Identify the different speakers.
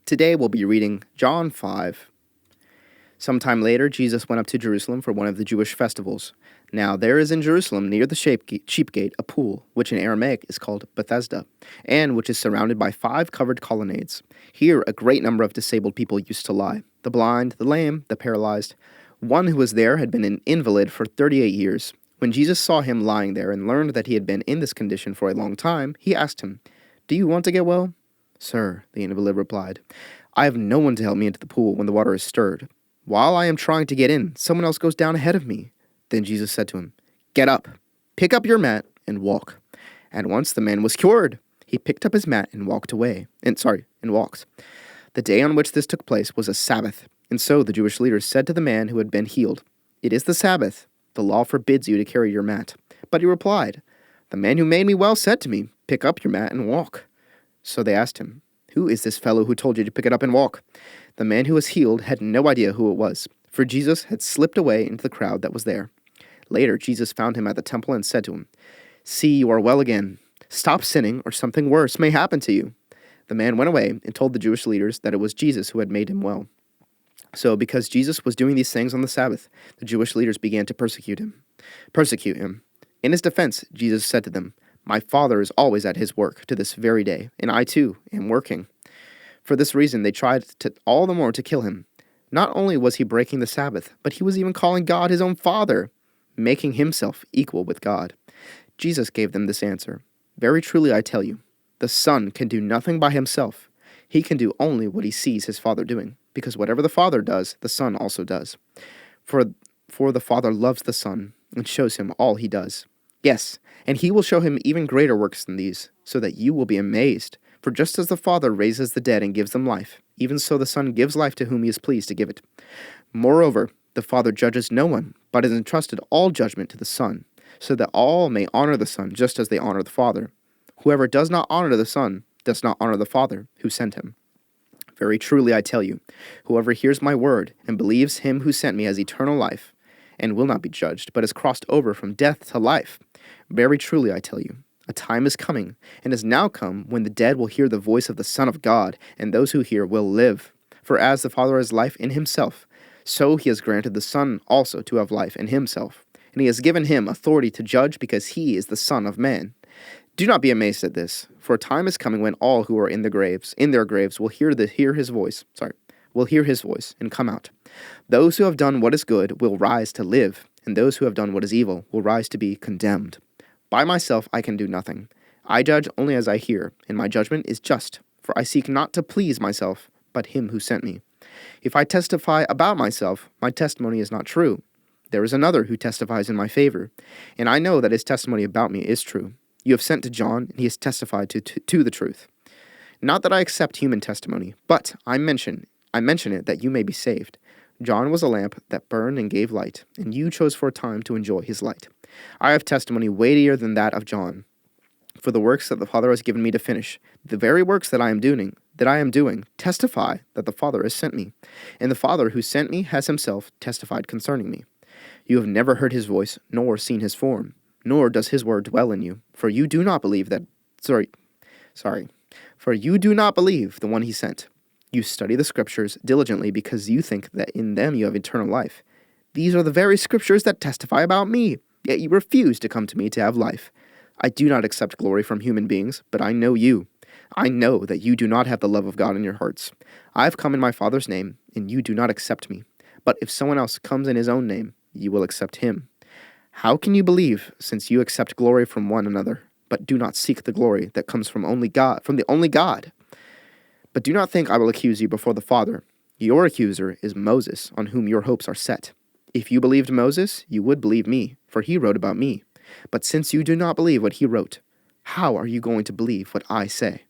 Speaker 1: Today we'll be reading John 5. Sometime later, Jesus went up to Jerusalem for one of the Jewish festivals. Now there is in Jerusalem, near the sheep gate, a pool, which in Aramaic is called Bethesda, and which is surrounded by 5 covered colonnades. Here a great number of disabled people used to lie: the blind, the lame, the paralyzed. One who was there had been an invalid for 38 years. When Jesus saw him lying there and learned that he had been in this condition for a long time, he asked him, "Do you want to get well?" "Sir," the invalid replied, "I have no one to help me into the pool when the water is stirred. While I am trying to get in, someone else goes down ahead of me." Then Jesus said to him, "Get up, pick up your mat, and walk." At once the man was cured. He picked up his mat and walked. The day on which this took place was a Sabbath, and so the Jewish leaders said to the man who had been healed, "It is the Sabbath. The law forbids you to carry your mat." But he replied, "The man who made me well said to me, 'Pick up your mat and walk.'" So they asked him, "Who is this fellow who told you to pick it up and walk?" The man who was healed had no idea who it was, for Jesus had slipped away into the crowd that was there. Later, Jesus found him at the temple and said to him, "See, you are well again. Stop sinning, or something worse may happen to you." The man went away and told the Jewish leaders that it was Jesus who had made him well. So, because Jesus was doing these things on the Sabbath, the Jewish leaders began to persecute him. In his defense, Jesus said to them, "My Father is always at his work to this very day, and I too am working." For this reason, they tried all the more to kill him. Not only was he breaking the Sabbath, but he was even calling God his own Father, making himself equal with God. Jesus gave them this answer: "Very truly I tell you, the Son can do nothing by himself. He can do only what he sees his Father doing, because whatever the Father does, the Son also does. For the Father loves the Son and shows him all he does. Yes, and he will show him even greater works than these, so that you will be amazed. For just as the Father raises the dead and gives them life, even so the Son gives life to whom he is pleased to give it. Moreover, the Father judges no one, but has entrusted all judgment to the Son, so that all may honor the Son just as they honor the Father. Whoever does not honor the Son does not honor the Father who sent him. Very truly I tell you, whoever hears my word and believes him who sent me has eternal life, and will not be judged, but has crossed over from death to life. Very truly I tell you, a time is coming, and has now come, when the dead will hear the voice of the Son of God, and those who hear will live. For as the Father has life in himself, so he has granted the Son also to have life in himself. And he has given him authority to judge, because he is the Son of Man. Do not be amazed at this, for a time is coming when all who are in their graves will hear his voice and come out. Those who have done what is good will rise to live, and those who have done what is evil will rise to be condemned. By myself I can do nothing. I judge only as I hear, and my judgment is just, for I seek not to please myself, but him who sent me. If I testify about myself, my testimony is not true. There is another who testifies in my favor, and I know that his testimony about me is true. You have sent to John, and he has testified to the truth. Not that I accept human testimony, but I mention it that you may be saved. John was a lamp that burned and gave light, and you chose for a time to enjoy his light. I have testimony weightier than that of John. For the works that the Father has given me to finish, the very works that I am doing, testify that the Father has sent me. And the Father who sent me has himself testified concerning me. You have never heard his voice, nor seen his form, nor does his word dwell in you, for you do not believe the one he sent. You study the Scriptures diligently because you think that in them you have eternal life. These are the very Scriptures that testify about me, yet you refuse to come to me to have life. I do not accept glory from human beings, but I know you. I know that you do not have the love of God in your hearts. I have come in my Father's name, and you do not accept me. But if someone else comes in his own name, you will accept him. How can you believe, since you accept glory from one another, but do not seek the glory that comes from the only God? But do not think I will accuse you before the Father. Your accuser is Moses, on whom your hopes are set. If you believed Moses, you would believe me, for he wrote about me. But since you do not believe what he wrote, how are you going to believe what I say?"